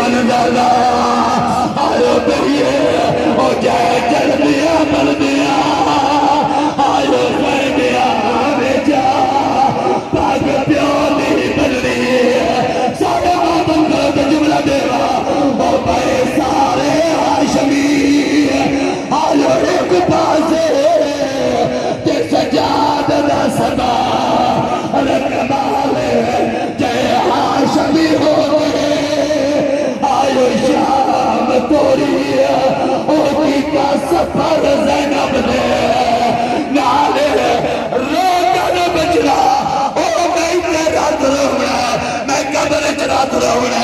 بن جانا آئیو بہیے او جائے جل دیا بن دیا آئیو خیر دیا بیچا پاک پیونی بن رہی سارے آدم کا جملہ دیوا او بھائی سارے ہاشمی آئیو ایک پاسے تے سجاد دا صدا رکبال جائے ہاشمی ہو شام توری اوٹی کا سفر زینب دے نالے روکن بچنا او میں تیرا درونا میں قبر چرا درونا